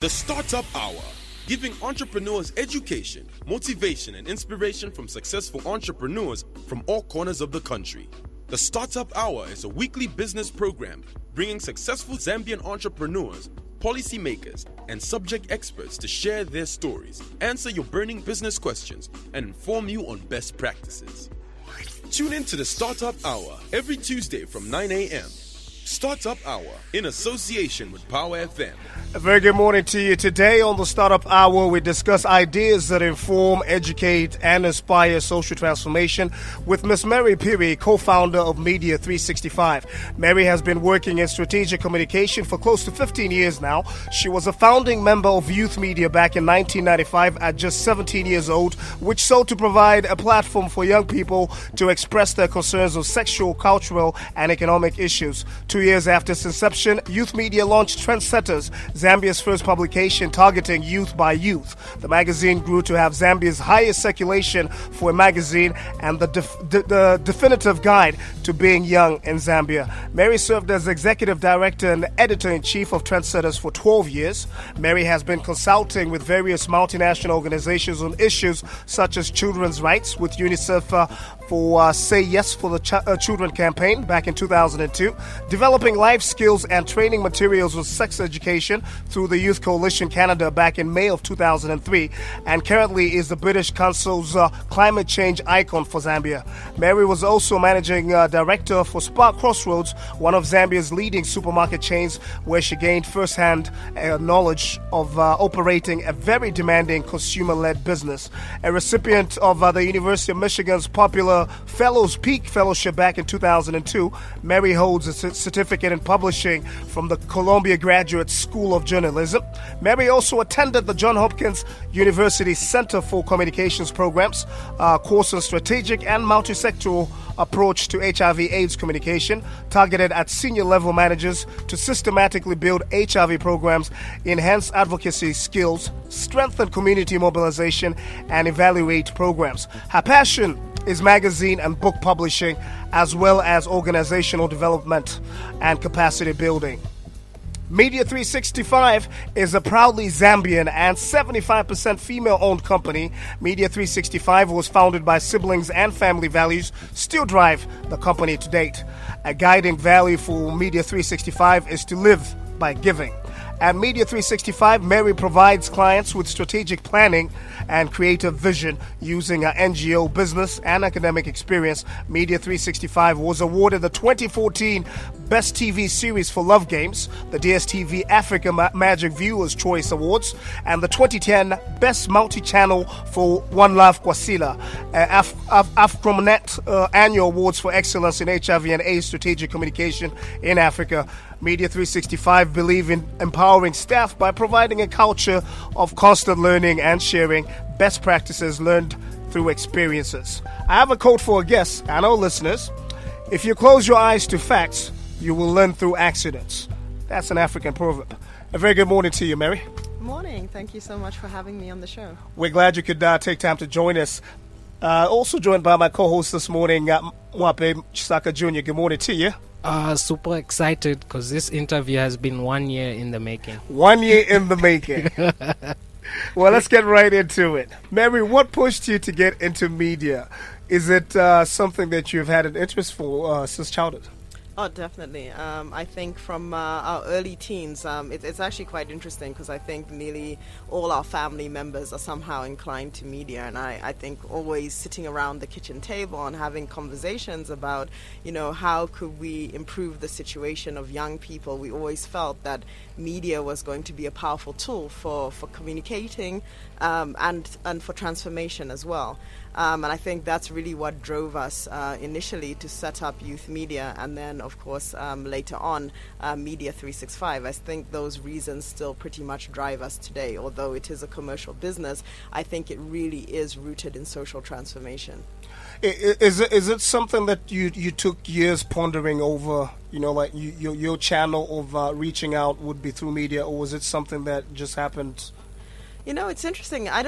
The Startup Hour, giving entrepreneurs education, motivation, and inspiration from successful entrepreneurs from all corners of the country. The Startup Hour is a weekly business program bringing successful Zambian entrepreneurs, policymakers, and subject experts to share their stories, answer your burning business questions, and inform you on best practices. Tune in to the Startup Hour every Tuesday from 9 a.m. Startup Hour in association with Power FM. A very good morning to you. Today on the Startup Hour, we discuss ideas that inform, educate, and inspire social transformation with Ms. Mary Phiri, co-founder of Media 365. Mary has been working in strategic communication for close to 15 years now. She was a founding member of Youth Media back in 1995 at just 17 years old, which sought to provide a platform for young people to express their concerns on sexual, cultural, and economic issues. 2 years after its inception, Youth Media launched Trendsetters, Zambia's first publication targeting youth by youth. The magazine grew to have Zambia's highest circulation for a magazine and the definitive guide to being young in Zambia. Mary served as executive director and editor-in-chief of Trendsetters for 12 years. Mary has been consulting with various multinational organizations on issues such as children's rights, with UNICEF for Say Yes for the Children campaign back in 2002, developing life skills and training materials on sex education through the Youth Coalition Canada back in May of 2003, and currently is the British Council's climate change icon for Zambia. Mary was also managing director for Spar Crossroads, one of Zambia's leading supermarket chains, where she gained first-hand knowledge of operating a very demanding consumer-led business. A recipient of the University of Michigan's popular Fellows Peak Fellowship back in 2002, Mary holds a certificate in publishing from the Columbia Graduate School of Journalism. Mary also attended the Johns Hopkins University Center for Communications Programs, course on strategic and multi-sectoral approach to HIV/AIDS communication, targeted at senior level managers to systematically build HIV programs, enhance advocacy skills, strengthen community mobilization, and evaluate programs. Her passion is magazine and book publishing, as well as organizational development and capacity building. Media 365 is a proudly Zambian and 75% female-owned company. Media 365 was founded by siblings, and family values still drive the company to date. A guiding value for Media 365 is to live by giving. At Media 365, Mary provides clients with strategic planning and creative vision using her NGO business and academic experience. Media 365 was awarded the 2014 Best TV Series for Love Games, the DSTV Africa Magic Viewers Choice Awards, and the 2010 Best Multi-Channel for One Love Kwasila, AfroNet Annual Awards for Excellence in HIV and AIDS Strategic Communication in Africa. Media 365 believe in empowering staff by providing a culture of constant learning and sharing best practices learned through experiences. I have a quote for a guest and our listeners. If you close your eyes to facts, you will learn through accidents. That's an African proverb. A very good morning to you, Mary. Morning. Thank you so much for having me on the show. We're glad you could take time to join us. Also joined by my co-host this morning, Mwape Chisaka Jr. Good morning to you. Super excited because this interview has been 1 year in the making. 1 year in the making. Well, let's get right into it. Mary, what pushed you to get into media? Is it something that you've had an interest for since childhood? Oh, definitely. I think from our early teens, it's actually quite interesting because I think nearly all our family members are somehow inclined to media, and I think always sitting around the kitchen table and having conversations about, how could we improve the situation of young people. We always felt that media was going to be a powerful tool for communicating and for transformation as well. And I think that's really what drove us initially to set up Youth Media, and then, of course, later on, Media 365. I think those reasons still pretty much drive us today. Although it is a commercial business, I think it really is rooted in social transformation. Is it something that you took years pondering over, like your channel of reaching out would be through media, or was it something that just happened? It's interesting. That's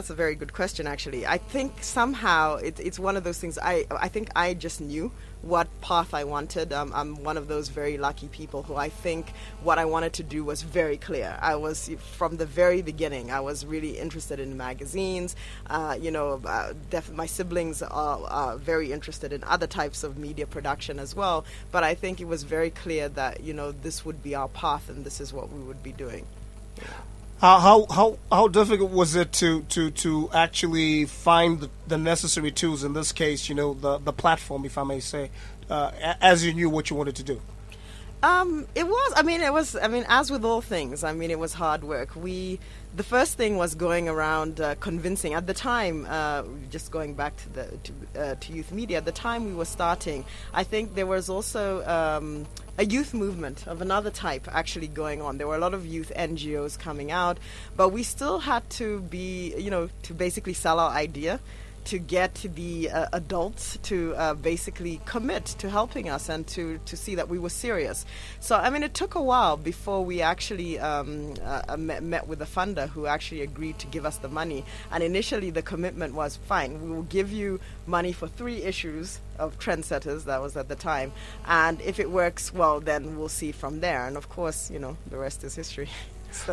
a very good question, actually. I think somehow it's one of those things I think I just knew what path I wanted. I'm one of those very lucky people who I think what I wanted to do was very clear. I was, from the very beginning, I was really interested in magazines. My siblings are very interested in other types of media production as well. But I think it was very clear that, this would be our path and this is what we would be doing. How difficult was it to actually find the necessary tools, in this case, the platform, if I may say, as you knew what you wanted to do? It was, as with all things, it was hard work. The first thing was going around convincing. At the time, just going back to youth media, at the time we were starting, I think there was also a youth movement of another type actually going on. There were a lot of youth NGOs coming out, but we still had to be, to basically sell our idea, to get the adults to basically commit to helping us and to see that we were serious. So, it took a while before we actually met with the funder who actually agreed to give us the money. And initially the commitment was, fine, we will give you money for 3 issues of Trendsetters, that was at the time. And if it works, well, then we'll see from there. And of course, the rest is history.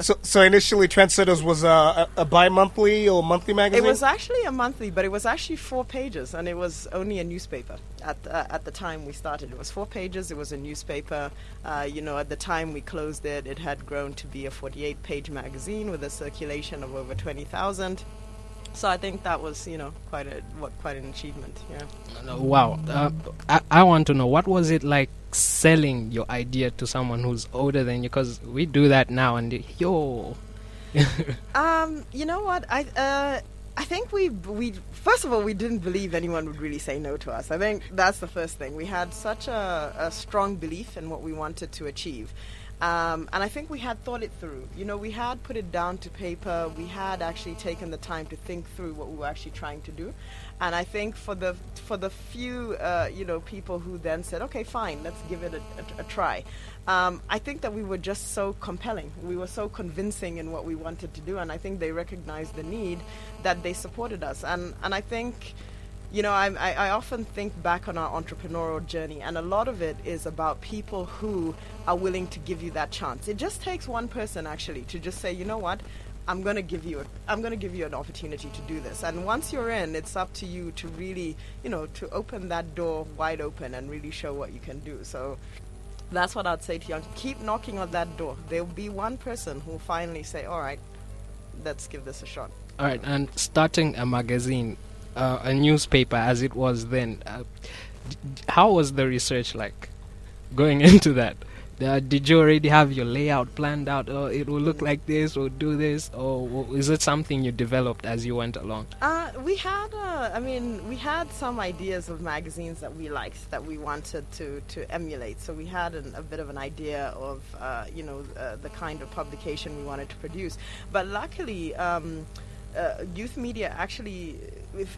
So initially, Trendsetters was a bi-monthly or monthly magazine? It was actually a monthly, but it was actually 4 pages, and it was only a newspaper. At the time we started, it was 4 pages. It was a newspaper. At the time we closed it, it had grown to be a 48-page magazine with a circulation of over 20,000. So I think that was, quite an achievement. Yeah. Wow. I want to know, what was it like selling your idea to someone who's older than you? Because we do that now, and yo. You know what? I think we first of all, we didn't believe anyone would really say no to us. I think that's the first thing. We had such a strong belief in what we wanted to achieve. And I think we had thought it through. We had put it down to paper. We had actually taken the time to think through what we were actually trying to do. And I think for the few people who then said, okay, fine, let's give it a try. I think that we were just so compelling. We were so convincing in what we wanted to do, and I think they recognized the need that they supported us. And I think, I often think back on our entrepreneurial journey, and a lot of it is about people who are willing to give you that chance. It just takes one person actually to just say, you know what, I'm going to give you an opportunity to do this. And once you're in, it's up to you to really, to open that door wide open and really show what you can do. So that's what I'd say to young. Keep knocking on that door. There'll be one person who'll finally say, all right, let's give this a shot. All right, and starting a magazine, a newspaper as it was then, how was the research like going into that? Did you already have your layout planned out? Or it will look like this, or do this, or is it something you developed as you went along? We had some ideas of magazines that we liked, that we wanted to emulate. So we had a bit of an idea of the kind of publication we wanted to produce. But luckily, youth media actually,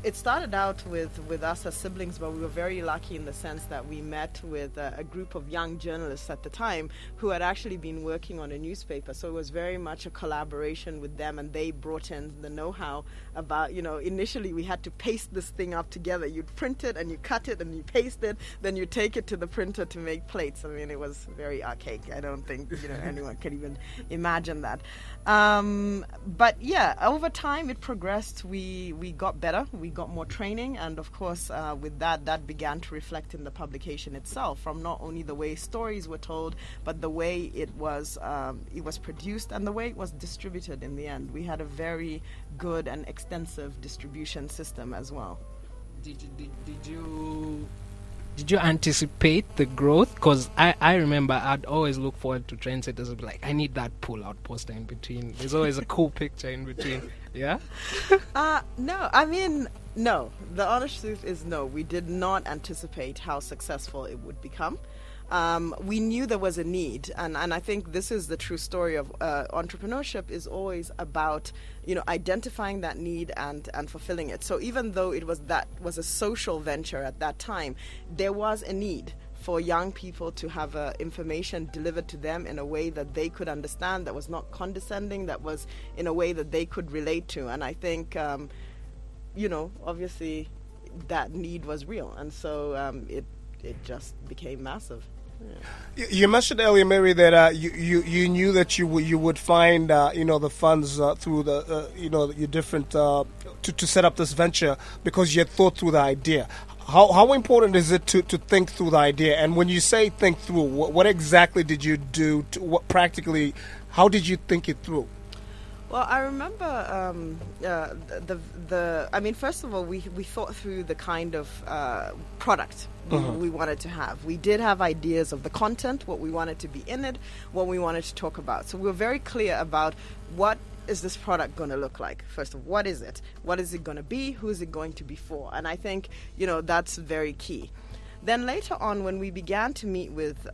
it started out with us as siblings, but we were very lucky in the sense that we met with a group of young journalists at the time who had actually been working on a newspaper. So it was very much a collaboration with them, and they brought in the know-how about, initially we had to paste this thing up together. You'd print it and you cut it and you paste it, then you take it to the printer to make plates. It was very archaic. I don't think anyone can even imagine that. But yeah, over time it progressed. We got better. We got more training, and of course with that began to reflect in the publication itself, from not only the way stories were told, but the way it was produced and the way it was distributed in the end. We had a very good and extensive distribution system as well. Did you anticipate the growth? Because I remember I'd always look forward to Trendsetters. I'd be like, I need that pull-out poster in between. There's always a cool picture in between. Yeah? No. The honest truth is no. We did not anticipate how successful it would become. We knew there was a need, and I think this is the true story of entrepreneurship, is always about identifying that need and fulfilling it. So even though it was a social venture at that time, there was a need for young people to have information delivered to them in a way that they could understand, that was not condescending, that was in a way that they could relate to. And I think obviously that need was real, and so it just became massive. Yeah. You mentioned earlier, Mary, that you knew that you would find the funds through the your different to set up this venture because you had thought through the idea. How important is it to think through the idea? And when you say think through, what exactly did you do? What practically? How did you think it through? Well, I remember I mean, first of all, we thought through the kind of product we wanted to have. We did have ideas of the content, what we wanted to be in it, what we wanted to talk about. So we were very clear about what is this product going to look like. First of all, what is it? What is it going to be? Who is it going to be for? And I think, that's very key. Then later on, when we began to meet with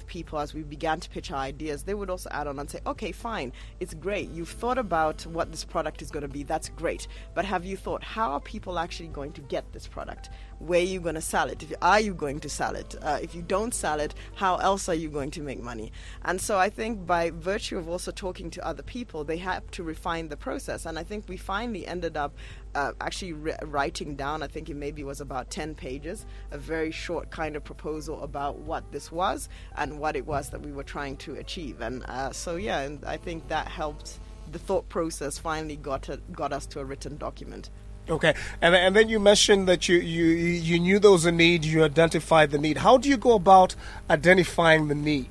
people, as we began to pitch our ideas, they would also add on and say, okay, fine, it's great. You've thought about what this product is going to be. That's great. But have you thought, how are people actually going to get this product? Where are you going to sell it? Are you going to sell it? If you don't sell it, how else are you going to make money? And so I think by virtue of also talking to other people, they have to refine the process. And I think we finally ended up actually writing down, I think it maybe was about 10 pages, a very short kind of proposal about what this was and what it was that we were trying to achieve. And and I think that helped. The thought process finally got us to a written document. Okay, and then you mentioned that you knew there was a need, you identified the need. How do you go about identifying the need?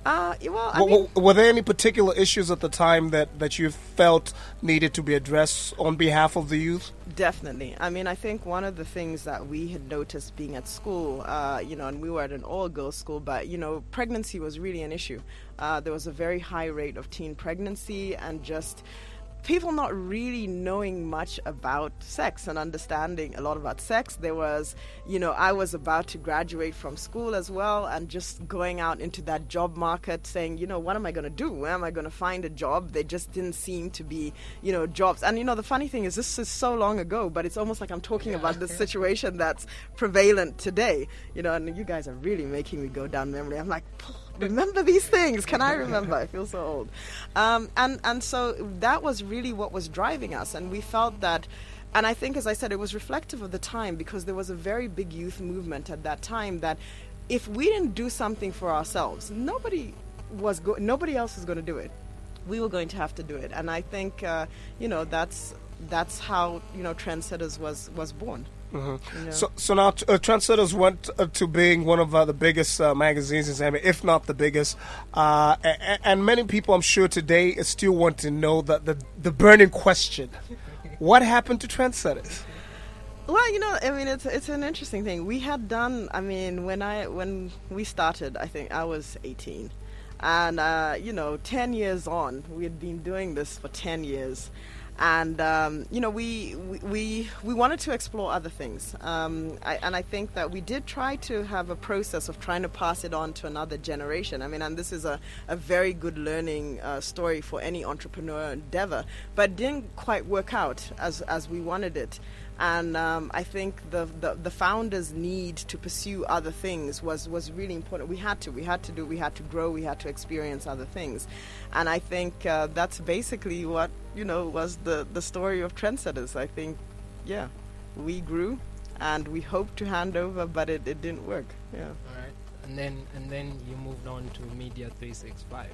Were there any particular issues at the time that you felt needed to be addressed on behalf of the youth? Definitely. I mean, I think one of the things that we had noticed being at school, and we were at an all-girls school, but, pregnancy was really an issue. There was a very high rate of teen pregnancy and just people not really knowing much about sex and understanding a lot about sex. There was, I was about to graduate from school as well and just going out into that job market saying, what am I going to do? Where am I going to find a job? There just didn't seem to be, jobs. And, the funny thing is this is so long ago, but it's almost like I'm talking about this situation that's prevalent today, and you guys are really making me go down memory. I'm like, remember these things? Can I remember? I feel so old. And so that was really what was driving us. And we felt that, and I think, as I said, it was reflective of the time because there was a very big youth movement at that time that if we didn't do something for ourselves, nobody else was going to do it. We were going to have to do it. And I think, that's how, Trendsetters was born. Mm-hmm. So now Trendsetters went to being one of the biggest magazines in Zambia, if not the biggest. And many people, I'm sure, today still want to know the burning question. What happened to Trendsetters? Well, it's an interesting thing. We had done, when we started, I think I was 18. And, 10 years on, we had been doing this for 10 years. And we wanted to explore other things, and I think that we did try to have a process of trying to pass it on to another generation. And this is a very good learning story for any entrepreneur endeavor, but it didn't quite work out as we wanted it. And I think the founders' need to pursue other things was really important. We had to grow, we had to experience other things. And I think that's basically what, was the story of Trendsetters. I think, we grew and we hoped to hand over, but it didn't work. Yeah. All right. And then you moved on to Media 365.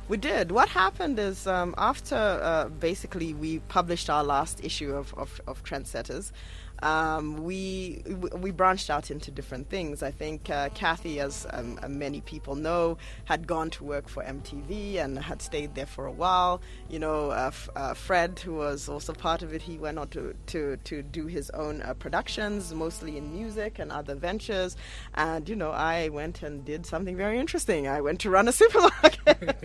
We did. What happened is after basically we published our last issue of Trendsetters, we branched out into different things. I think Kathy, as many people know, had gone to work for MTV and had stayed there for a while. Fred, who was also part of it, he went on to do his own productions, mostly in music and other ventures. And, I went and did something very interesting. I went to run a supermarket,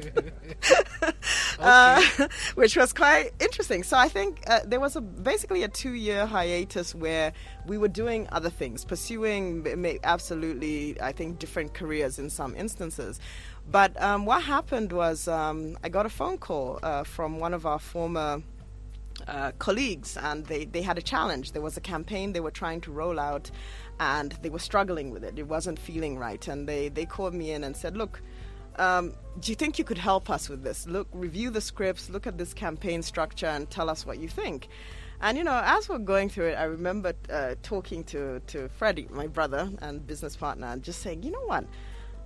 which was quite interesting. So I think there was basically a 2-year hiatus where we were doing other things, pursuing absolutely, I think, different careers in some instances. But what happened was I got a phone call from one of our former colleagues, and they had a challenge. There was a campaign they were trying to roll out, and they were struggling with it. It wasn't feeling right. And they called me in and said, look, do you think you could help us with this? Look, review the scripts, look at this campaign structure, and tell us what you think. And, as we're going through it, I remember talking to Freddie, my brother and business partner, and just saying, you know what?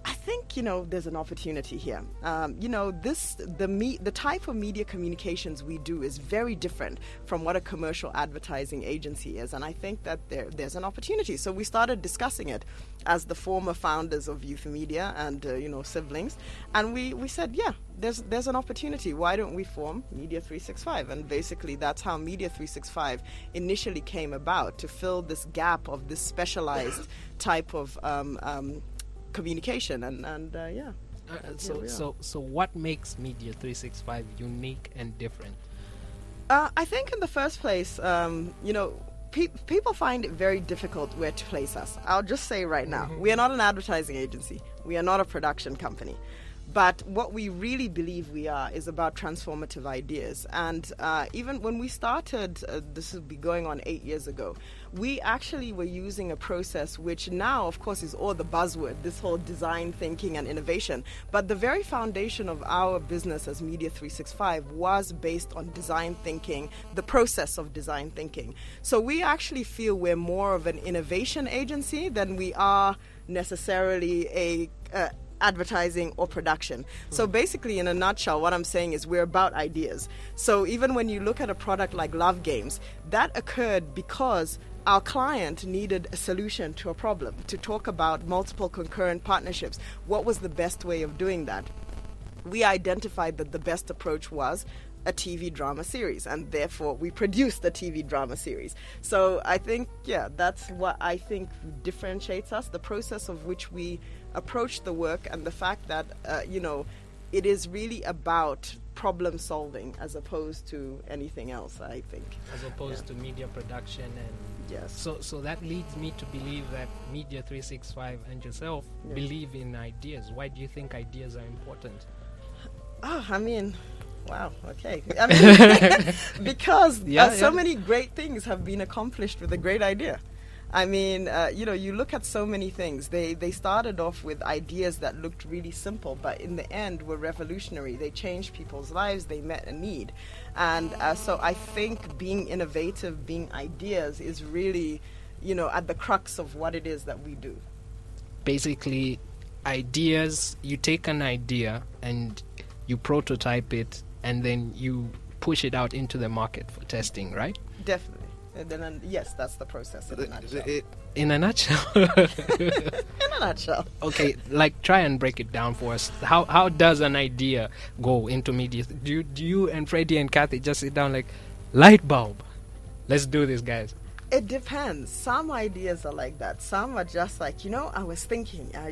I think, there's an opportunity here. The type of media communications we do is very different from what a commercial advertising agency is. And I think that there's an opportunity. So we started discussing it as the former founders of Youth Media and, siblings. And we said, yeah, there's an opportunity. Why don't we form Media 365? And basically that's how Media 365 initially came about, to fill this gap of this specialized type of communication. So what makes Media 365 unique and different? I think in the first place, people find it very difficult where to place us. I'll just say right now, we are not an advertising agency. We are not a production company. But what we really believe we are is about transformative ideas. And even when we started, this will be going on 8 years ago, we actually were using a process which now, of course, is all the buzzword, this whole design thinking and innovation. But the very foundation of our business as Media 365 was based on design thinking, the process of design thinking. So we actually feel we're more of an innovation agency than we are necessarily a advertising or production. So basically, in a nutshell, what I'm saying is we're about ideas. So even when you look at a product like Love Games, that occurred because our client needed a solution to a problem, to talk about multiple concurrent partnerships. What was the best way of doing that? We identified that the best approach was a TV drama series, and therefore we produced a TV drama series. So I think, that's what I think differentiates us, the process of which we approach the work, and the fact that, it is really about problem solving as opposed to anything else, I think. As opposed to media production. And yes. So that leads me to believe that Media 365 and yourself believe in ideas. Why do you think ideas are important? Wow, okay. Because so many great things have been accomplished with a great idea. You look at so many things. They started off with ideas that looked really simple, but in the end were revolutionary. They changed people's lives. They met a need. And so I think being innovative, being ideas is really, at the crux of what it is that we do. Basically, ideas, you take an idea and you prototype it, and then you push it out into the market for testing, right? Definitely. And then, yes, that's the process in a nutshell. In a nutshell? In a nutshell. Okay, try and break it down for us. How does an idea go into media? Do you and Freddie and Kathy just sit down like, light bulb, let's do this, guys? It depends. Some ideas are like that. Some are just like, I was thinking, I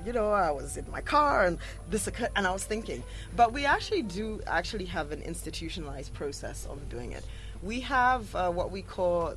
was in my car and this occurred and I was thinking. But we do have an institutionalized process of doing it. We have what we call,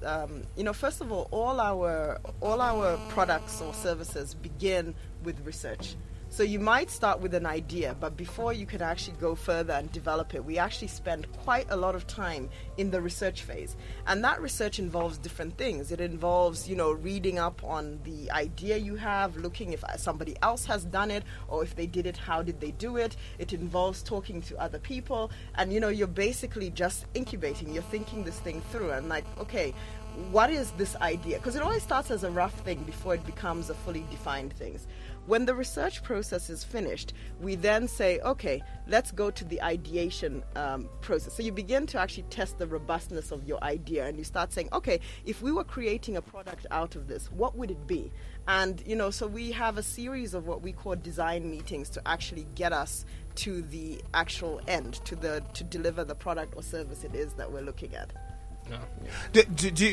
first of all our products or services begin with research. So you might start with an idea, but before you can actually go further and develop it, we actually spend quite a lot of time in the research phase. And that research involves different things. It involves, reading up on the idea you have, looking if somebody else has done it, or if they did it, how did they do it? It involves talking to other people. And, you're basically just incubating. You're thinking this thing through and like, okay, what is this idea? Because it always starts as a rough thing before it becomes a fully defined thing. When the research process is finished, we then say, okay, let's go to the ideation process. So you begin to actually test the robustness of your idea, and you start saying, okay, if we were creating a product out of this, what would it be? And, so we have a series of what we call design meetings to actually get us to the actual end, to deliver the product or service it is that we're looking at. No.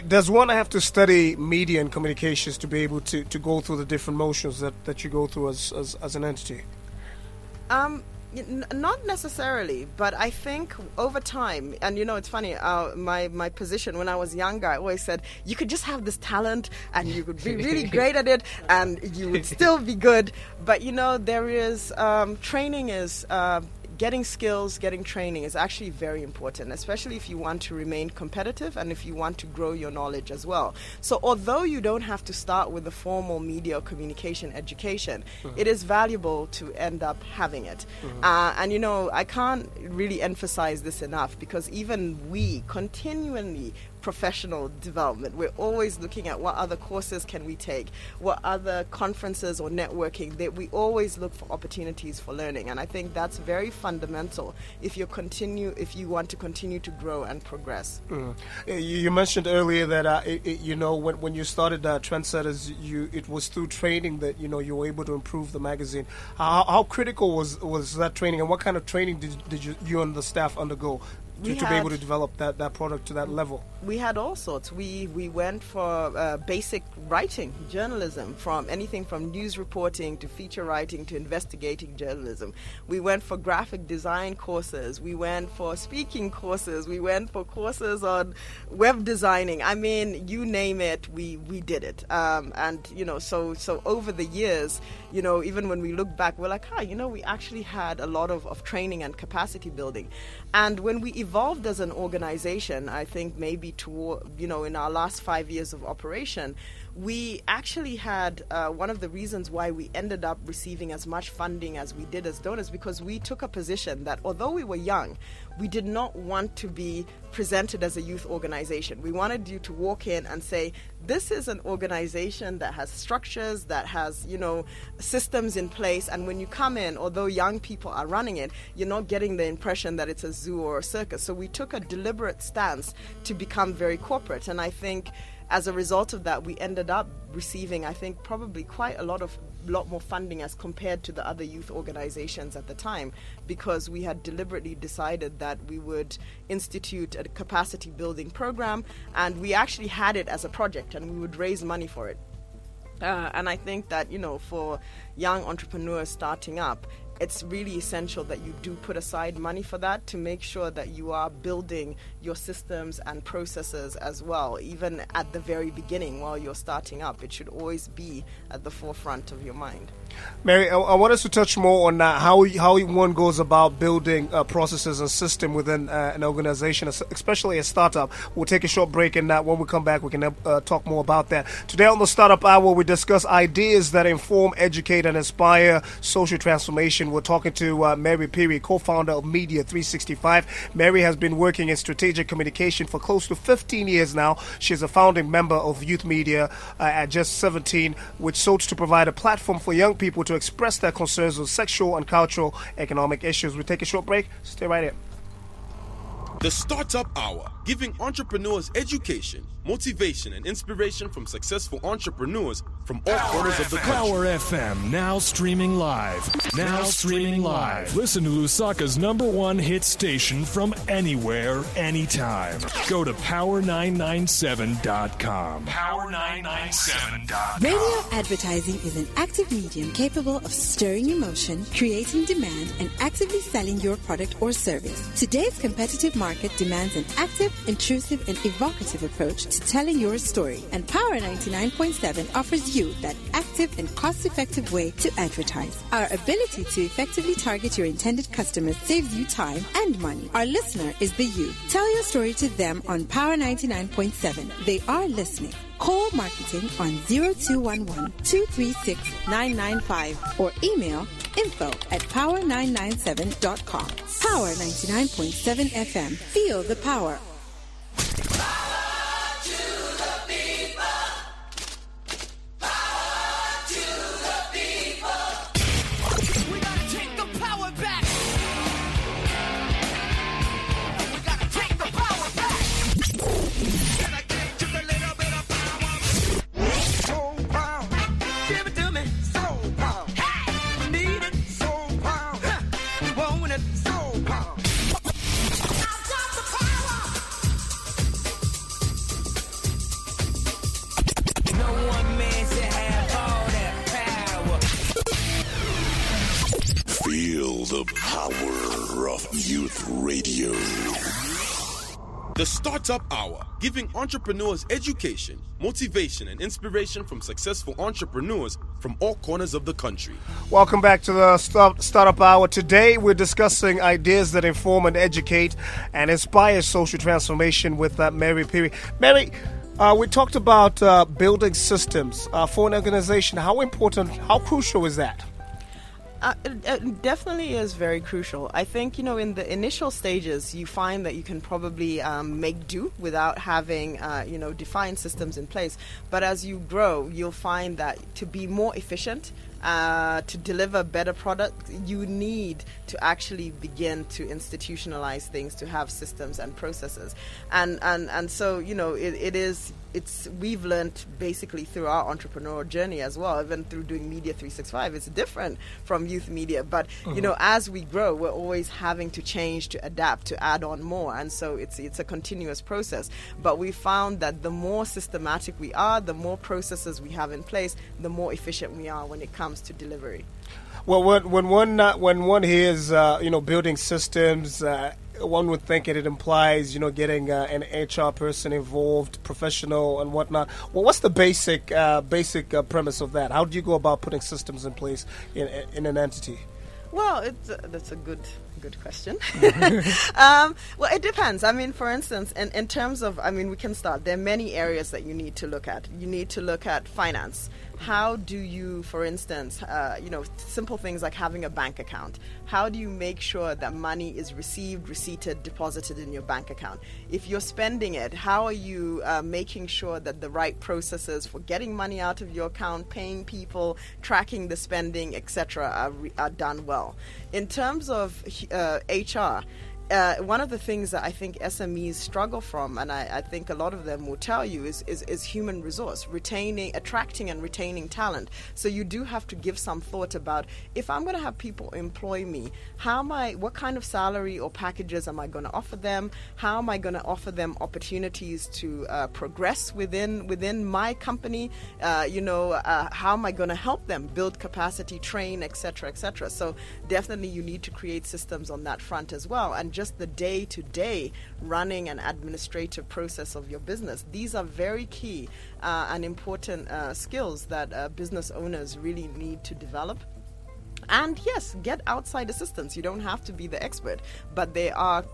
Does one have to study media and communications to be able to go through the different motions that you go through as an entity? Not necessarily, but I think over time, and it's funny, my position when I was younger, I always said you could just have this talent and you could be really great at it and you would still be good. But there is training is getting skills, getting training is actually very important, especially if you want to remain competitive and if you want to grow your knowledge as well. So although you don't have to start with a formal media or communication education, it is valuable to end up having it. And I can't really emphasize this enough, because even we continually professional development. We're always looking at what other courses can we take, what other conferences or networking. That we always look for opportunities for learning, and I think that's very fundamental if you want to continue to grow and progress. You mentioned earlier that when you started Trendsetters, it was through training that you were able to improve the magazine. How critical was that training, and what kind of training did you and the staff undergo to be able to develop that product to that level? We had all sorts. We went for basic writing, journalism, from anything from news reporting to feature writing to investigating journalism. We went for graphic design courses. We went for speaking courses. We went for courses on web designing. I mean, you name it, we did it. So over the years, even when we look back, we're like, we actually had a lot of training and capacity building. And when we evolved as an organization, I think maybe in our last 5 years of operation, we actually had one of the reasons why we ended up receiving as much funding as we did as donors, because we took a position that although we were young, we did not want to be presented as a youth organization. We wanted you to walk in and say, this is an organization that has structures, that has, systems in place. And when you come in, although young people are running it, you're not getting the impression that it's a zoo or a circus. So we took a deliberate stance to become very corporate. And I think as a result of that, we ended up receiving, I think, probably quite a lot more funding as compared to the other youth organizations at the time, because we had deliberately decided that we would institute a capacity building program, and we actually had it as a project, and we would raise money for it. And I think that, for young entrepreneurs starting up, it's really essential that you do put aside money for that, to make sure that you are building your systems and processes as well. Even at the very beginning, while you're starting up, it should always be at the forefront of your mind. Mary, I want us to touch more on how one goes about building processes and system within an organization, especially a startup. We'll take a short break, and when we come back, we can talk more about that. Today on the Startup Hour, we discuss ideas that inform, educate, and inspire social transformation. We're talking to Mary Phiri, co-founder of Media 365. Mary has been working in strategic communication for close to 15 years now. She's a founding member of Youth Media at just 17, which sought to provide a platform for young people to express their concerns on sexual and cultural economic issues. We'll take a short break. Stay right here. The Startup Hour, giving entrepreneurs education, motivation, and inspiration from successful entrepreneurs from all corners of the country. Power FM, now streaming live. Listen to Lusaka's #1 hit station from anywhere, anytime. Go to power997.com. Power997.com. Radio advertising is an active medium capable of stirring emotion, creating demand, and actively selling your product or service. Today's competitive market demands an active, intrusive, and evocative approach to telling your story, and Power 99.7 offers you that active and cost-effective way to advertise. Our ability to effectively target your intended customers saves you time and money. Our listener is the you. Tell your story to them on Power 99.7. They are listening. Call marketing on 0211-236-995 or email info@power997.com. Power 99.7 FM. Feel the power. The power of youth radio. The Startup Hour, giving entrepreneurs education, motivation, and inspiration from successful entrepreneurs from all corners of the country. Welcome back to the Startup Hour. Today we're discussing ideas that inform and educate and inspire social transformation with Mary Phiri. Mary, we talked about building systems for an organization. How important, how crucial is that? It definitely is very crucial. I think, in the initial stages, you find that you can probably make do without having, defined systems in place. But as you grow, you'll find that to be more efficient, to deliver better product, you need to actually begin to institutionalize things, to have systems and processes. And so, we've learned basically through our entrepreneurial journey as well, even through doing Media 365. It's different from youth media, but as we grow, we're always having to change, to adapt, to add on more, and so it's a continuous process. But we found that the more systematic we are, the more processes we have in place, the more efficient we are when it comes to delivery. Well, when one hears building systems, one would think it implies getting an HR person involved, professional and whatnot. Well, what's the basic premise of that? How do you go about putting systems in place in an entity? Well, that's a good question. Well, it depends. I mean, for instance, in terms of, we can start. There are many areas that you need to look at. You need to look at finance. How do you, for instance, simple things like having a bank account. How do you make sure that money is received, receipted, deposited in your bank account? If you're spending it, how are you making sure that the right processes for getting money out of your account, paying people, tracking the spending, etc., are done well? In terms of HR, one of the things that I think SMEs struggle from, and I think a lot of them will tell you, is human resource, attracting and retaining talent. So you do have to give some thought about, if I'm going to have people employ me, what kind of salary or packages am I going to offer them? How am I going to offer them opportunities to progress within my company? How am I going to help them build capacity, train, etc., etc. So definitely you need to create systems on that front as well. And just the day-to-day running and administrative process of your business. These are very key and important skills that business owners really need to develop. And yes, get outside assistance. You don't have to be the expert, but there are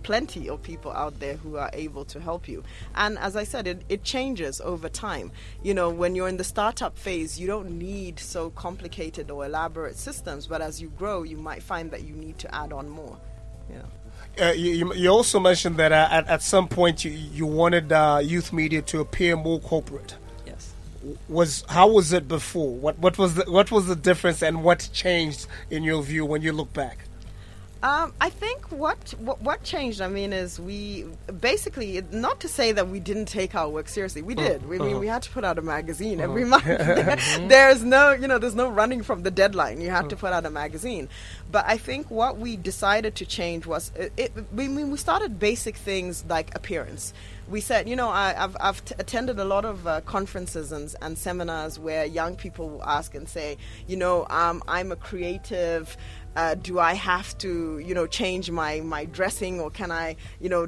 plenty of people out there who are able to help you. And as I said, it changes over time. When you're in the startup phase, you don't need so complicated or elaborate systems, but as you grow, you might find that you need to add on more. You also mentioned that at some point you wanted youth media to appear more corporate. Yes. How was it before? What was the difference, and what changed in your view when you look back? I think what changed, is we basically, not to say that we didn't take our work seriously. We did. We had to put out a magazine every month. There's no running from the deadline. You have to put out a magazine. But I think what we decided to change was we started basic things like appearance. We said, I've attended a lot of conferences and seminars where young people will ask and say, I'm a creative. Do I have to, change my dressing, or can I,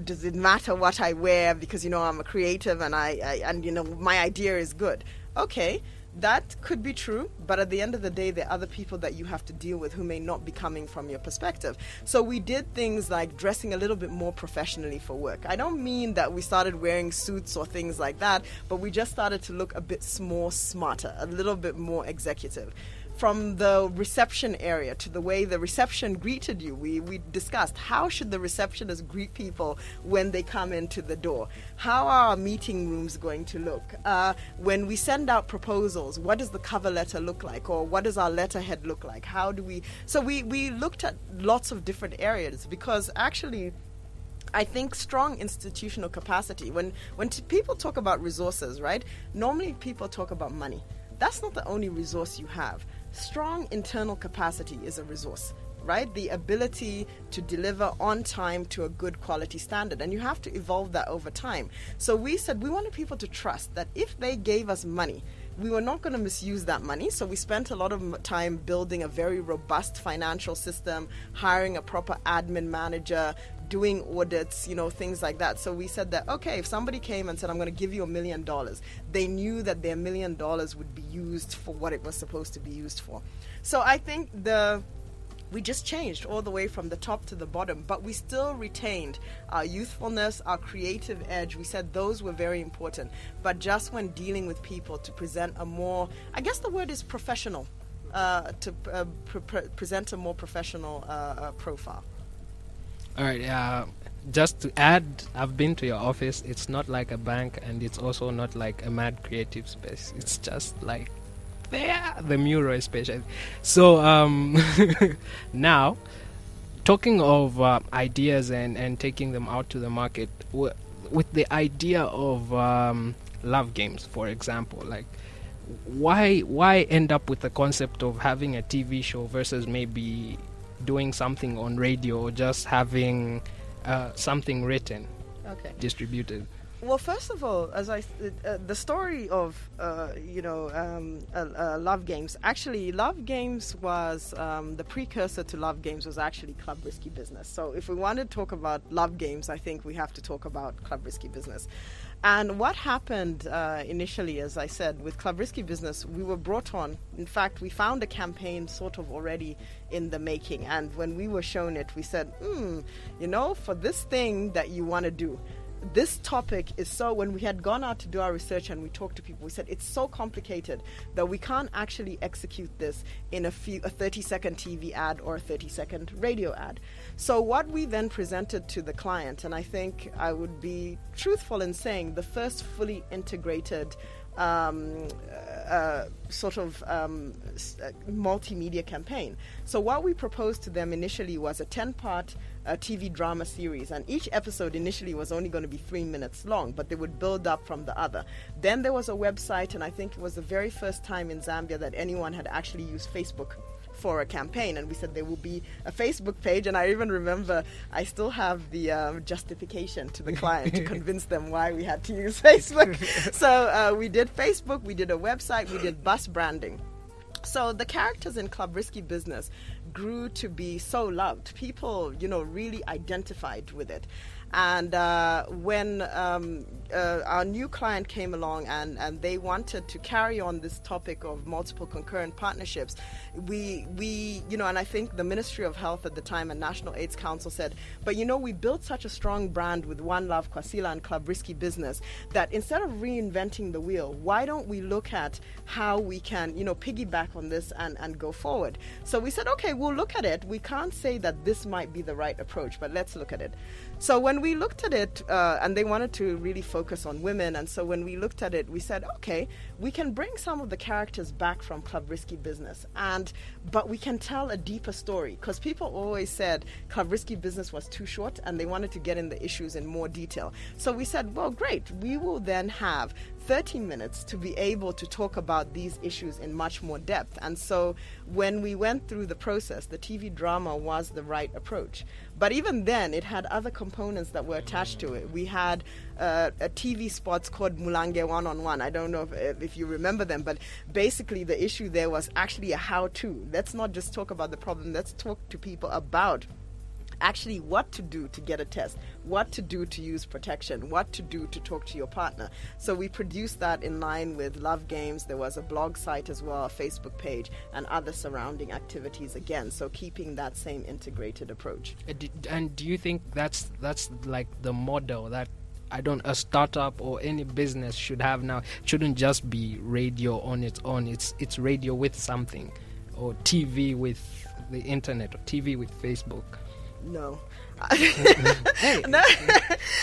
does it matter what I wear because, I'm a creative and my idea is good? Okay, that could be true, but at the end of the day, there are other people that you have to deal with who may not be coming from your perspective. So we did things like dressing a little bit more professionally for work. I don't mean that we started wearing suits or things like that, but we just started to look a bit more smarter, a little bit more executive. From the reception area to the way the reception greeted you, we discussed how should the receptionist greet people when they come into the door. How are our meeting rooms going to look? When we send out proposals, what does the cover letter look like, or what does our letterhead look like? How do we? So we looked at lots of different areas, because actually, I think strong institutional capacity. When people talk about resources, right? Normally people talk about money. That's not the only resource you have. Strong internal capacity is a resource, right? The ability to deliver on time to a good quality standard. And you have to evolve that over time. So we said we wanted people to trust that if they gave us money, we were not going to misuse that money. So we spent a lot of time building a very robust financial system, hiring a proper admin manager, doing audits, things like that. So we said that, okay, if somebody came and said, I'm going to give you $1 million, they knew that their $1 million would be used for what it was supposed to be used for. So I think we just changed all the way from the top to the bottom, but we still retained our youthfulness, our creative edge. We said those were very important, but just when dealing with people, to present a more, I guess the word is professional present a more professional profile. All right. Just to add, I've been to your office. It's not like a bank, and it's also not like a mad creative space. It's just like there, the Muro especially. So now, talking of ideas and taking them out to the market, with the idea of love games, for example, like why end up with the concept of having a TV show versus maybe doing something on radio or just having something written, distributed? Well, first of all, the story of Love Games. Actually, Love Games was the precursor to Love Games was actually Club Risky Business. So, if we want to talk about Love Games, I think we have to talk about Club Risky Business. And what happened initially, as I said, with Club Risky Business, we were brought on. In fact, we found a campaign sort of already in the making. And when we were shown it, we said, for this thing that you want to do, this topic is so, when we had gone out to do our research and we talked to people, we said it's so complicated that we can't actually execute this in a 30-second TV ad or a 30-second radio ad. So what we then presented to the client, and I think I would be truthful in saying the first fully integrated multimedia campaign. So what we proposed to them initially was a 10-part TV drama series, and each episode initially was only going to be 3 minutes long, but they would build up from the other. Then there was a website, and I think it was the very first time in Zambia that anyone had actually used Facebook for a campaign, and we said there will be a Facebook page. And I even remember I still have the justification to the client to convince them why we had to use Facebook. So we did Facebook, we did a website, we did bus branding. So the characters in Club Risky Business grew to be so loved. People, really identified with it. And when our new client came along and they wanted to carry on this topic of multiple concurrent partnerships, we and I think the Ministry of Health at the time and National AIDS Council said, but we built such a strong brand with One Love, Kwasila, and Club Risky Business that instead of reinventing the wheel, why don't we look at how we can, piggyback on this and go forward? So we said, okay, we'll look at it. We can't say that this might be the right approach, but let's look at it. So when we looked at it, and they wanted to really focus on women, and so when we looked at it, we said, okay, we can bring some of the characters back from Club Risky Business, but we can tell a deeper story, because people always said Club Risky Business was too short, and they wanted to get in the issues in more detail. So we said, well, great, we will then have 30 minutes to be able to talk about these issues in much more depth. And so when we went through the process, the TV drama was the right approach. But even then, it had other components that were attached to it. We had a TV spots called Mulange One-on-One. I don't know if you remember them, but basically the issue there was actually a how-to. Let's not just talk about the problem. Let's talk to people about actually what to do to get a test, what to do to use protection, what to do to talk to your partner. So we produced that in line with Love Games. There was a blog site as well, a Facebook page, and other surrounding activities again. So keeping that same integrated approach. And do you think that's like the model that a startup or any business should have now? It shouldn't just be radio on its own. It's radio with something, or TV with the internet, or TV with Facebook. No. No.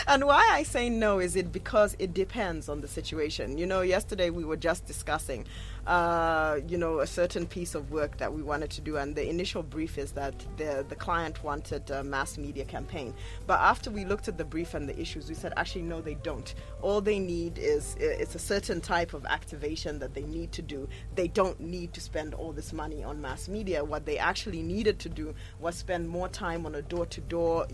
And why I say no is because it depends on the situation. Yesterday we were just discussing a certain piece of work that we wanted to do, and the initial brief is that the client wanted a mass media campaign. But after we looked at the brief and the issues, we said, actually, no, they don't. All they need is it's a certain type of activation that they need to do. They don't need to spend all this money on mass media. What they actually needed to do was spend more time on a door-to-door,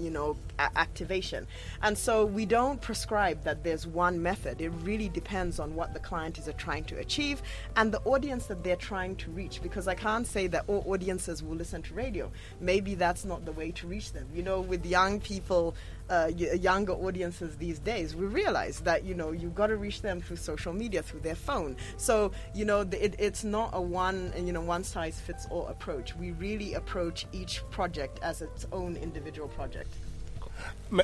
activation. And so we don't prescribe that there's one method. It really depends on what the client is trying to achieve and the audience that they're trying to reach, because I can't say that all audiences will listen to radio. Maybe that's not the way to reach them. With young people, younger audiences these days, we realize that you've got to reach them through social media, through their phone. So it's not a one size fits all approach. We really approach each project as its own individual project.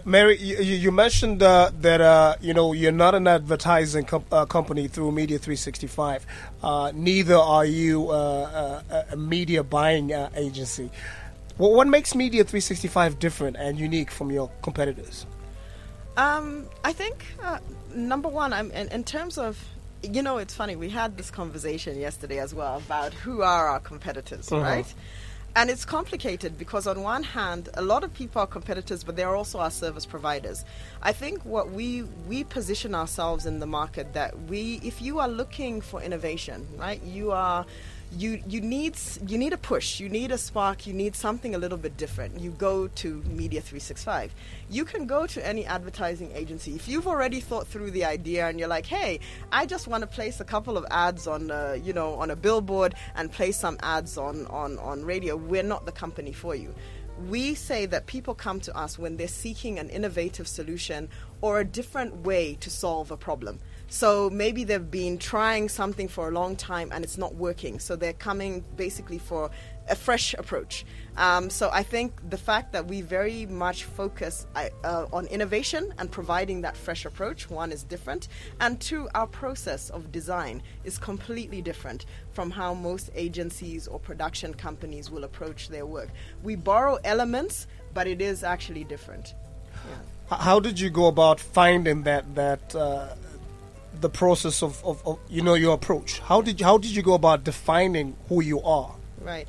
Mary, you mentioned that you're not an advertising company through Media 365. Neither are you a media buying agency. What makes Media 365 different and unique from your competitors? I think number one, in terms of, it's funny. We had this conversation yesterday as well about who are our competitors, right? And it's complicated because on one hand, a lot of people are competitors, but they're also our service providers. I think what we position ourselves in the market that if you are looking for innovation, right, you need a push, you need a spark, you need something a little bit different. You go to Media 365. You can go to any advertising agency. If you've already thought through the idea and you're like, hey, I just want to place a couple of ads on on a billboard and place some ads on radio, we're not the company for you. We say that people come to us when they're seeking an innovative solution or a different way to solve a problem. So maybe they've been trying something for a long time and it's not working. So they're coming basically for a fresh approach. So I think the fact that we very much focus on innovation and providing that fresh approach, one, is different. And two, our process of design is completely different from how most agencies or production companies will approach their work. We borrow elements, but it is actually different. Yeah. How did you go about finding that the process of your approach? How did you go about defining who you are? Right.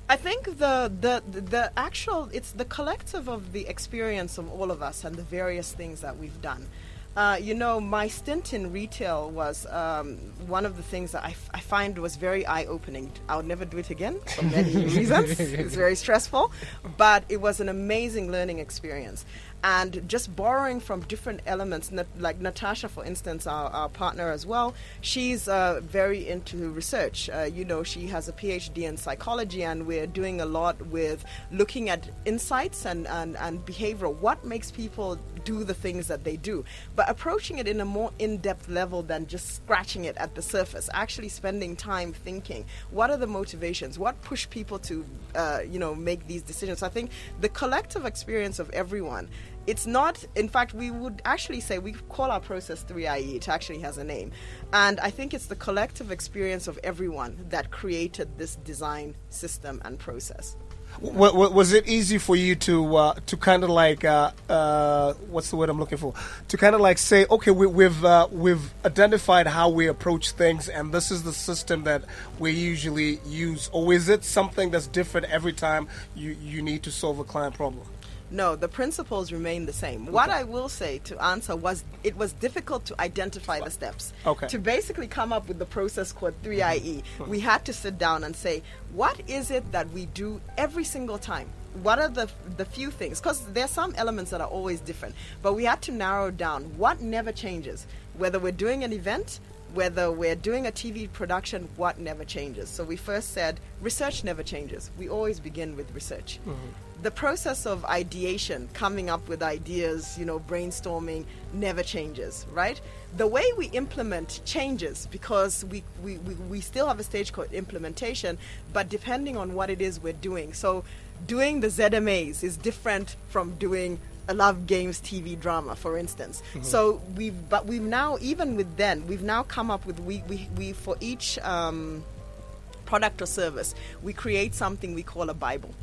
I think the actual, it's the collective of the experience of all of us and the various things that we've done. My stint in retail was one of the things that I find was very eye-opening. I would never do it again for many reasons. It's very stressful, but it was an amazing learning experience. And just borrowing from different elements, like Natasha, for instance, our partner as well, she's very into research. She has a PhD in psychology, and we're doing a lot with looking at insights and behavioral. What makes people do the things that they do? But approaching it in a more in-depth level than just scratching it at the surface, actually spending time thinking, what are the motivations? What push people to, make these decisions? So I think the collective experience of everyone, it's not, in fact, we would actually say, we call our process 3IE, it actually has a name. And I think it's the collective experience of everyone that created this design system and process. Was it easy for you to kind of like, what's the word I'm looking for? To kind of like say, okay, we've identified how we approach things, and this is the system that we usually use. Or is it something that's different every time you need to solve a client problem? No, the principles remain the same. Okay. What I will say to answer was it was difficult to identify the steps. Okay. To basically come up with the process called 3IE, we had to sit down and say, what is it that we do every single time? What are the few things? Because there's some elements that are always different. But we had to narrow down what never changes. Whether we're doing an event, whether we're doing a TV production, what never changes. So we first said, research never changes. We always begin with research. The process of ideation, coming up with ideas, brainstorming, never changes, right? The way we implement changes because we still have a stage called implementation, but depending on what it is we're doing. So doing the ZMAs is different from doing a Love Games TV drama, for instance. So we've now, even with then, we've now come up with, we for each product or service, we create something we call a Bible.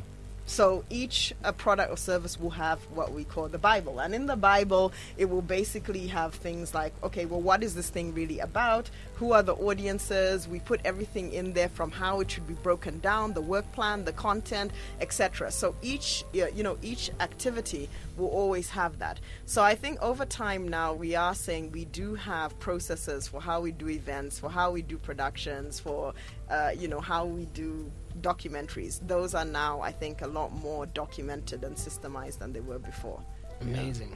So each product or service will have what we call the Bible. And in the Bible, it will basically have things like, okay, well, what is this thing really about? Who are the audiences? We put everything in there from how it should be broken down, the work plan, the content, etc. So each activity will always have that. So I think over time now we are saying we do have processes for how we do events, for how we do productions, for how we do documentaries. Those are now, I think, a lot more documented and systemized than they were before. Amazing.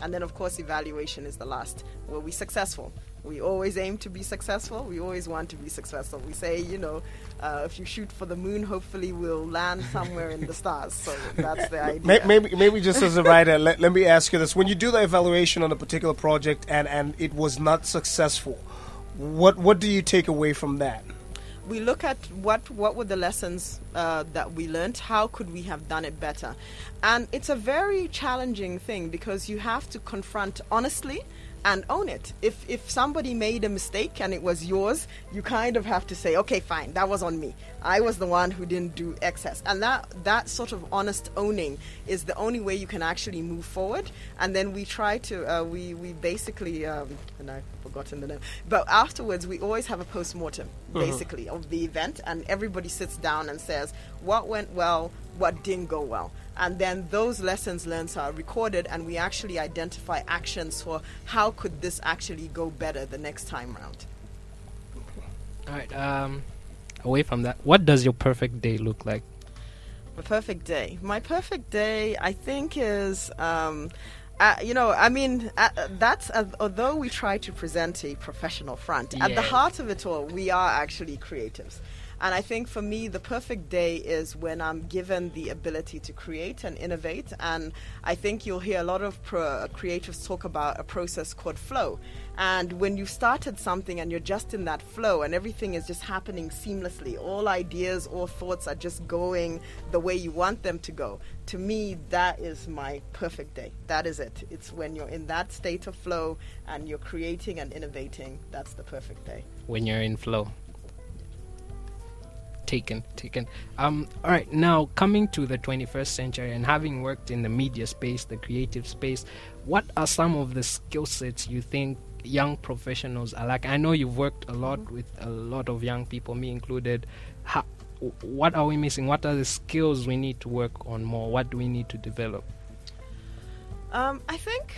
And then, of course, evaluation is the last. Were we successful? We always aim to be successful. We always want to be successful. We say, if you shoot for the moon, hopefully we'll land somewhere in the stars. So that's the idea. Maybe just as a writer, let me ask you this. When you do the evaluation on a particular project and it was not successful, what do you take away from that? we look at what were the lessons that we learned, how could we have done it better. And it's a very challenging thing because you have to confront honestly and own it. If somebody made a mistake and it was yours, you kind of have to say, okay, fine, that was on me. I was the one who didn't do excess. And that sort of honest owning is the only way you can actually move forward. And then we try to, we basically, and I've forgotten the name, but afterwards we always have a post-mortem, basically, of the event. And everybody sits down and says, what went well, what didn't go well. And then those lessons learned are recorded, and we actually identify actions for how could this actually go better the next time round. All right. Away from that, what does your perfect day look like? My perfect day, I think, is that's although we try to present a professional front, at the heart of it all, we are actually creatives. And I think for me, the perfect day is when I'm given the ability to create and innovate. And I think you'll hear a lot of creatives talk about a process called flow. And when you've started something and you're just in that flow and everything is just happening seamlessly, all ideas, all thoughts are just going the way you want them to go. To me, that is my perfect day. That is it. It's when you're in that state of flow and you're creating and innovating. That's the perfect day. When you're in flow. Taken. All right, now coming to the 21st century and having worked in the media space, the creative space, what are some of the skill sets you think young professionals are like? I know you've worked a lot with a lot of young people, me included. What are we missing? What are the skills we need to work on more? What do we need to develop? I think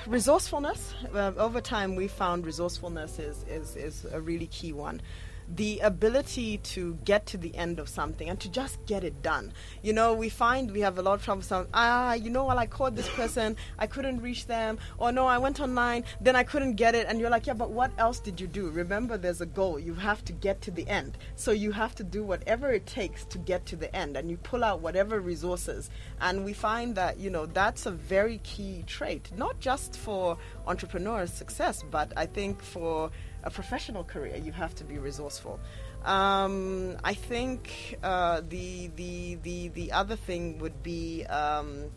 resourcefulness. Over time, we found resourcefulness is a really key one. The ability to get to the end of something and to just get it done. You know, we find we have a lot of trouble. I called this person, I couldn't reach them. Or no, I went online, then I couldn't get it. And you're like, yeah, but what else did you do? Remember, there's a goal. You have to get to the end. So you have to do whatever it takes to get to the end. And you pull out whatever resources. And we find that, that's a very key trait, not just for entrepreneur success, but I think for a professional career, you have to be resourceful. I think the other thing would be, to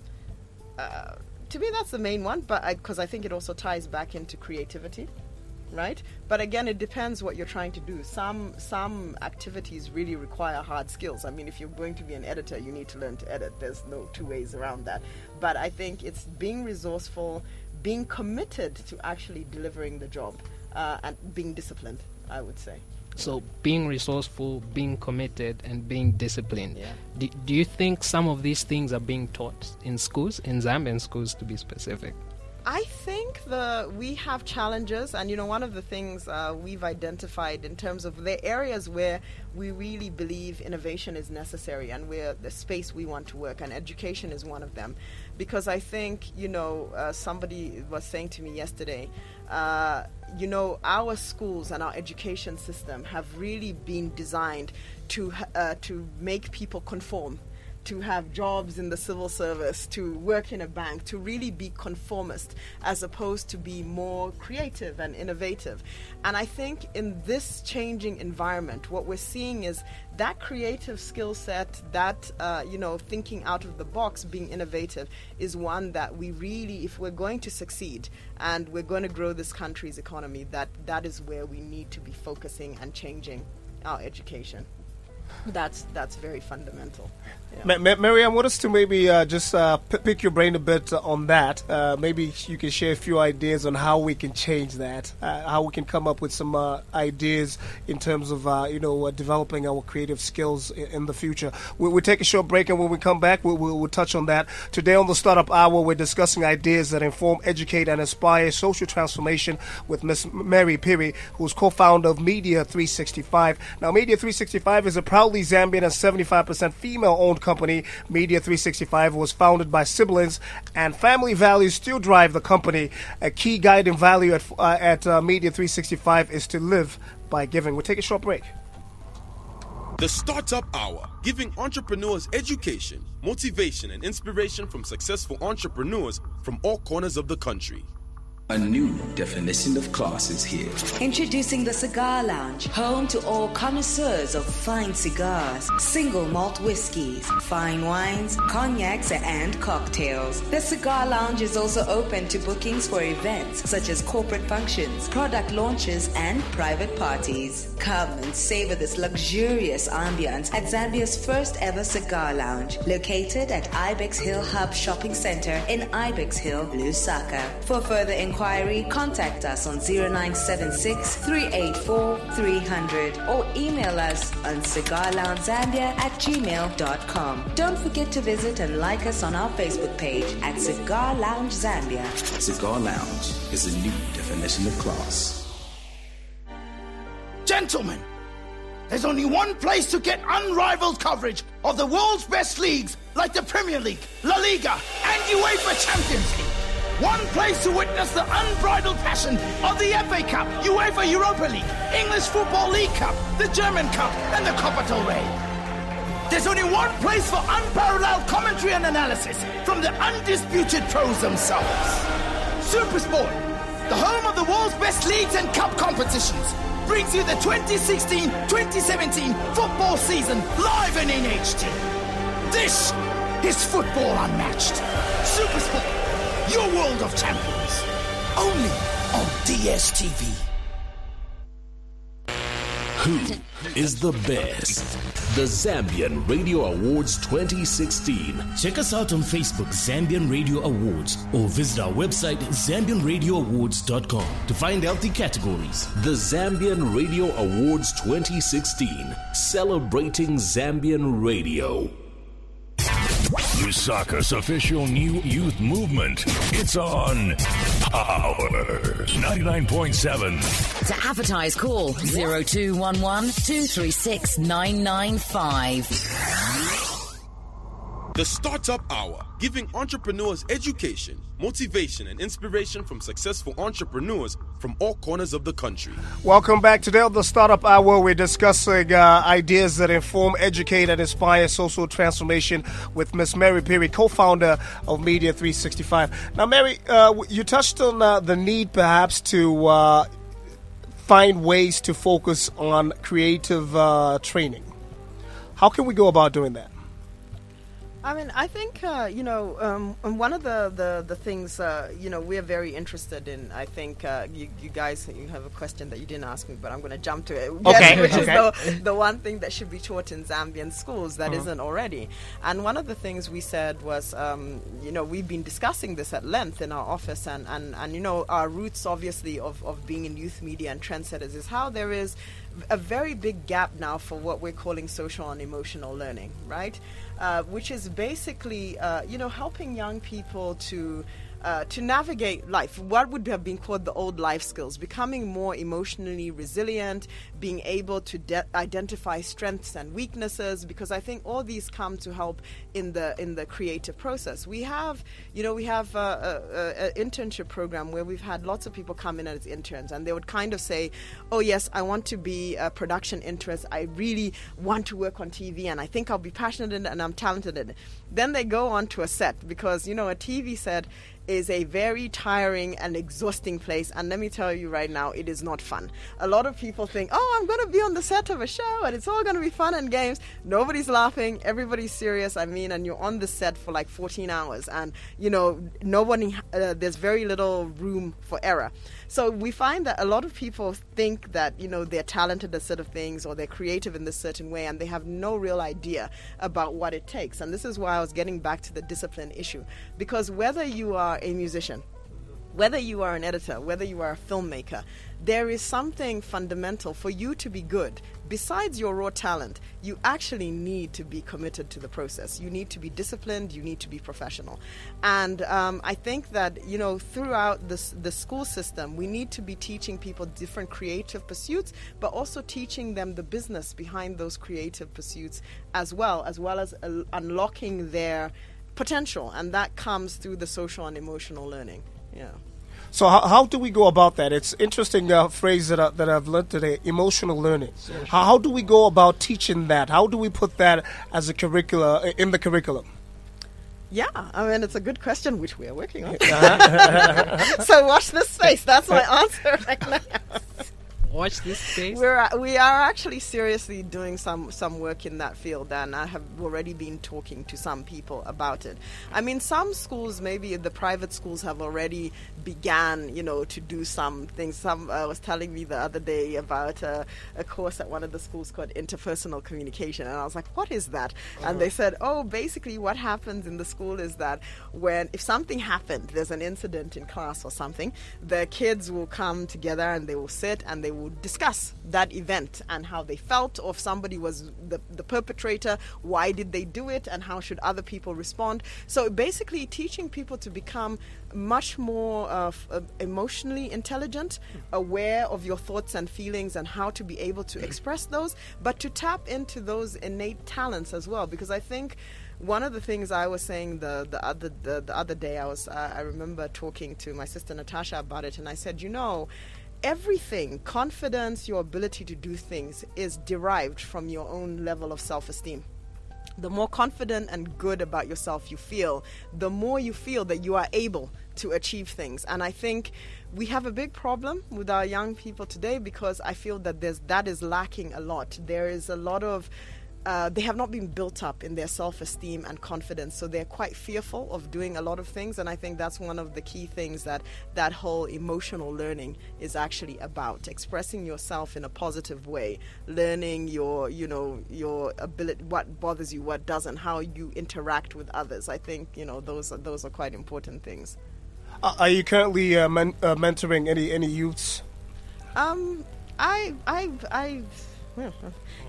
me, that's the main one. But because I think it also ties back into creativity, right? But again, it depends what you're trying to do. Some activities really require hard skills. I mean, if you're going to be an editor, you need to learn to edit. There's no two ways around that. But I think it's being resourceful, being committed to actually delivering the job. And being disciplined, I would say. So being resourceful, being committed, and being disciplined. Yeah. Do you think some of these things are being taught in schools, in Zambian schools to be specific? I think we have challenges, and one of the things we've identified in terms of the areas where we really believe innovation is necessary and where the space we want to work, and education is one of them. Because I think, somebody was saying to me yesterday, our schools and our education system have really been designed to make people conform, to have jobs in the civil service, to work in a bank, to really be conformist as opposed to be more creative and innovative. And I think in this changing environment, what we're seeing is that creative skill set, that thinking out of the box, being innovative, is one that we really, if we're going to succeed and we're going to grow this country's economy, that is where we need to be focusing and changing our education. That's very fundamental. Yeah. Mary, I want us to maybe just pick your brain a bit on that. Maybe you can share a few ideas on how we can change that, how we can come up with some ideas in terms of developing our creative skills in the future. We'll take a short break, and when we come back, we'll touch on that. Today on the Startup Hour, we're discussing ideas that inform, educate, and inspire social transformation with Miss Mary Phiri, who's co-founder of Media 365. Now, Media 365 is a proudly Zambian and 75% female-owned company. Media 365 was founded by siblings, and family values still drive the company. A key guiding value at Media 365 is to live by giving. We'll take a short break. The Startup Hour, giving entrepreneurs education, motivation, and inspiration from successful entrepreneurs from all corners of the country. A new definition of class is here. Introducing the Cigar Lounge, home to all connoisseurs of fine cigars, single malt whiskeys, fine wines, cognacs, and cocktails. The Cigar Lounge is also open to bookings for events such as corporate functions, product launches, and private parties. Come and savor this luxurious ambience at Zambia's first ever Cigar Lounge, located at Ibex Hill Hub Shopping Center in Ibex Hill, Lusaka. For further inquiry, contact us on 0976 384 300 or email us on cigarloungezambia@gmail.com. Don't forget to visit and like us on our Facebook page at Cigar Lounge Zambia. Cigar Lounge is a new definition of class. Gentlemen, there's only one place to get unrivaled coverage of the world's best leagues like the Premier League, La Liga, and UEFA Champions League. One place to witness the unbridled passion of the FA Cup, UEFA Europa League, English Football League Cup, the German Cup, and the Copa del Rey. There's only one place for unparalleled commentary and analysis from the undisputed pros themselves. Supersport, the home of the world's best leagues and cup competitions, brings you the 2016-2017 football season live and in HD. This is football unmatched. Supersport, your world of champions. Only on DSTV. Who is the best? The Zambian Radio Awards 2016. Check us out on Facebook, Zambian Radio Awards, or visit our website, ZambianRadioAwards.com, to find healthy categories. The Zambian Radio Awards 2016, celebrating Zambian radio. Lusaka's official new youth movement. It's on Power 99.7. To advertise, call 0211 236 995. The Startup Hour, giving entrepreneurs education, motivation, and inspiration from successful entrepreneurs from all corners of the country. Welcome back. Today on the Startup Hour, we're discussing ideas that inform, educate, and inspire social transformation with Miss Mary Phiri, co-founder of Media 365. Now, Mary, you touched on the need perhaps to find ways to focus on creative training. How can we go about doing that? I mean, I think, one of the things, we're very interested in, I think, you guys, you have a question that you didn't ask me, but I'm going to jump to it. Okay. Which is the one thing that should be taught in Zambian schools that isn't already. And one of the things we said was, we've been discussing this at length in our office, and our roots, obviously, of being in youth media and trendsetters is how there is a very big gap now for what we're calling social and emotional learning, right? Which is basically, helping young people to navigate life, what would have been called the old life skills, becoming more emotionally resilient, being able to identify strengths and weaknesses, because I think all these come to help in the creative process. We have an internship program where we've had lots of people come in as interns, and they would kind of say, oh yes, I want to be a production interest, I really want to work on TV, and I think I'll be passionate in it and I'm talented in it. Then they go on to a set, because a TV set is a very tiring and exhausting place, and let me tell you right now, it is not fun. A lot of people think, oh, I'm going to be on the set of a show and it's all going to be fun and games. Nobody's laughing, everybody's serious, and you're on the set for like 14 hours, and nobody, there's very little room for error. So we find that a lot of people think that they're talented at certain things, or they're creative in this certain way, and they have no real idea about what it takes. And this is why I was getting back to the discipline issue, because whether you are a musician, whether you are an editor, whether you are a filmmaker, there is something fundamental for you to be good. Besides your raw talent, you actually need to be committed to the process. You need to be disciplined. You need to be professional. And I think that, throughout the school system, we need to be teaching people different creative pursuits, but also teaching them the business behind those creative pursuits as well as unlocking their potential. And that comes through the social and emotional learning. Yeah. So how do we go about that? It's interesting phrase that I've learned today, emotional learning. How do we go about teaching that? How do we put that as a in the curriculum? Yeah, I mean, it's a good question, which we are working on. So watch this space. That's my answer right now. Watch this space. We are actually seriously doing some work in that field, and I have already been talking to some people about it. I mean, some schools, maybe the private schools, have already began, to do some things. Some was telling me the other day about a course at one of the schools called interpersonal communication, and I was like, what is that? And they said, basically what happens in the school is that if something happened, there's an incident in class or something, the kids will come together and they will sit and they will discuss that event and how they felt, or if somebody was the perpetrator, why did they do it, and how should other people respond. So basically teaching people to become much more emotionally intelligent, aware of your thoughts and feelings and how to be able to express those, but to tap into those innate talents as well. Because I think one of the things I was saying the other day, I remember talking to my sister Natasha about it, and I said, everything, confidence, your ability to do things, is derived from your own level of self-esteem. The more confident and good about yourself you feel, the more you feel that you are able to achieve things. And I think we have a big problem with our young people today, because I feel that that is lacking a lot. There is a lot of they have not been built up in their self-esteem and confidence, so they're quite fearful of doing a lot of things. And I think that's one of the key things that whole emotional learning is actually about: expressing yourself in a positive way, learning your ability, what bothers you, what doesn't, how you interact with others. I think those are quite important things. Are you currently mentoring any youths?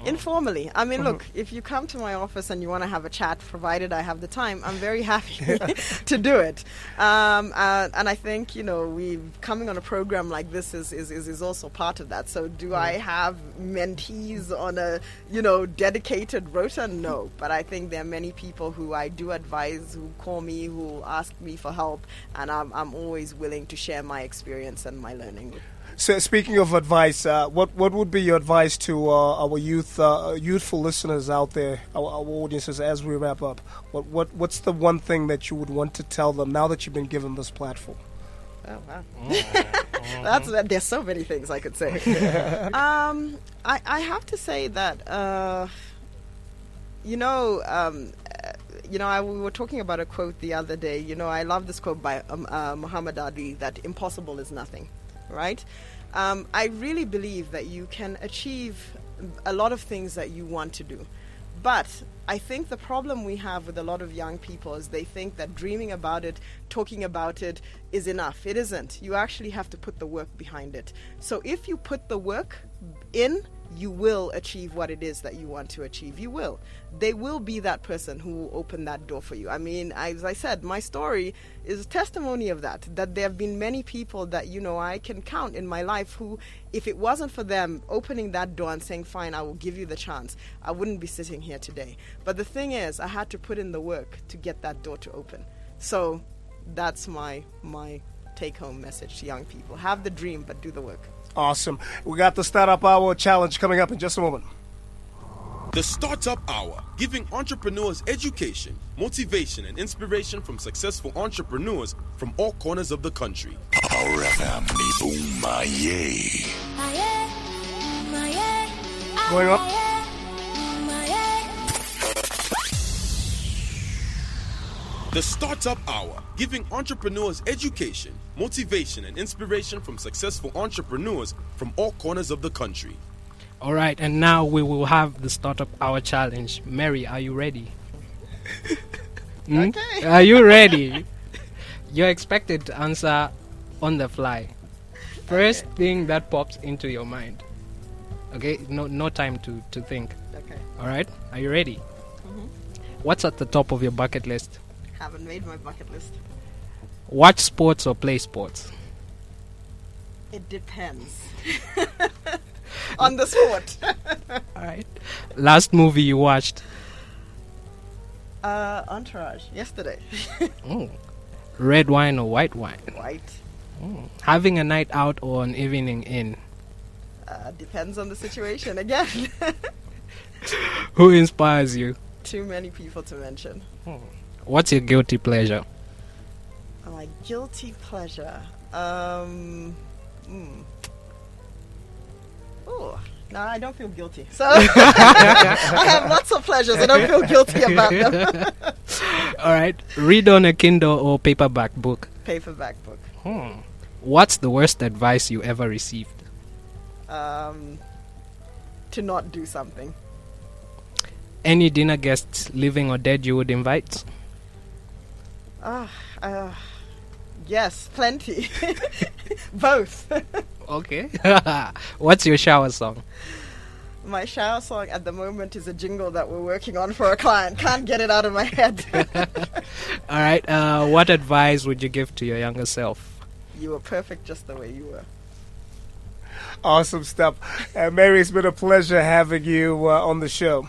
Informally. I mean, look, if you come to my office and you want to have a chat, provided I have the time, I'm very happy to do it. And I think, coming on a program like this is also part of that. So do I have mentees on a, dedicated rota? No. But I think there are many people who I do advise, who call me, who ask me for help, and I'm always willing to share my experience and my learning. So, speaking of advice, what would be your advice to our youthful listeners out there, our audiences, as we wrap up? What's the one thing that you would want to tell them now that you've been given this platform? Oh, wow. There's so many things I could say. I have to say that, we were talking about a quote the other day. I love this quote by Muhammad Ali, that impossible is nothing. Right? I really believe that you can achieve a lot of things that you want to do. But I think the problem we have with a lot of young people is they think that dreaming about it, talking about it is enough. It isn't. You actually have to put the work behind it. So if you put the work in, you will achieve what it is that you want to achieve. You will. They will be that person who will open that door for you. I mean, as I said, my story is a testimony of that there have been many people that, I can count in my life who, if it wasn't for them opening that door and saying, fine, I will give you the chance, I wouldn't be sitting here today. But the thing is, I had to put in the work to get that door to open. So that's my take-home message to young people. Have the dream, but do the work. Awesome. We got the Startup Hour Challenge coming up in just a moment. The Startup Hour, giving entrepreneurs education, motivation, and inspiration from successful entrepreneurs from all corners of the country. Power FM. Going on. The Startup Hour, giving entrepreneurs education, motivation, and inspiration from successful entrepreneurs from all corners of the country. All right, and now we will have the Startup Hour Challenge. Mary, are you ready? Okay. Are you ready? You're expected to answer on the fly. First thing that pops into your mind. Okay, no time to think. Okay. All right, are you ready? Mm-hmm. What's at the top of your bucket list? Haven't made my bucket list. Watch sports or play sports? It depends. On the sport. All right. Last movie you watched? Entourage, yesterday. Red wine or white wine? White. Having a night out or an evening in? Depends on the situation again. Who inspires you? Too many people to mention. What's your guilty pleasure? My guilty pleasure. Oh, no, I don't feel guilty. So I have lots of pleasures. I don't feel guilty about them. All right. Read on a Kindle or paperback book? Paperback book. What's the worst advice you ever received? To not do something. Any dinner guests, living or dead, you would invite? Yes, plenty. Both. Okay. What's your shower song? My shower song at the moment is a jingle that we're working on for a client. Can't get it out of my head. All right. What advice would you give to your younger self? You were perfect just the way you were. Awesome stuff. Mary, it's been a pleasure having you on the show.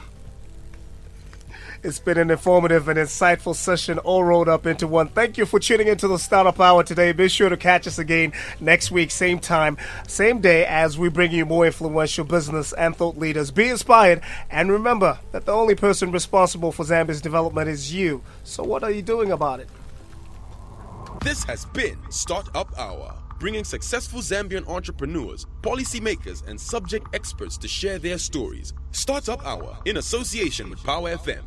It's been an informative and insightful session all rolled up into one. Thank you for tuning into the Startup Hour today. Be sure to catch us again next week, same time, same day, as we bring you more influential business and thought leaders. Be inspired, and remember that the only person responsible for Zambia's development is you. So what are you doing about it? This has been Startup Hour, bringing successful Zambian entrepreneurs, policymakers, and subject experts to share their stories. Startup Hour, in association with Power FM.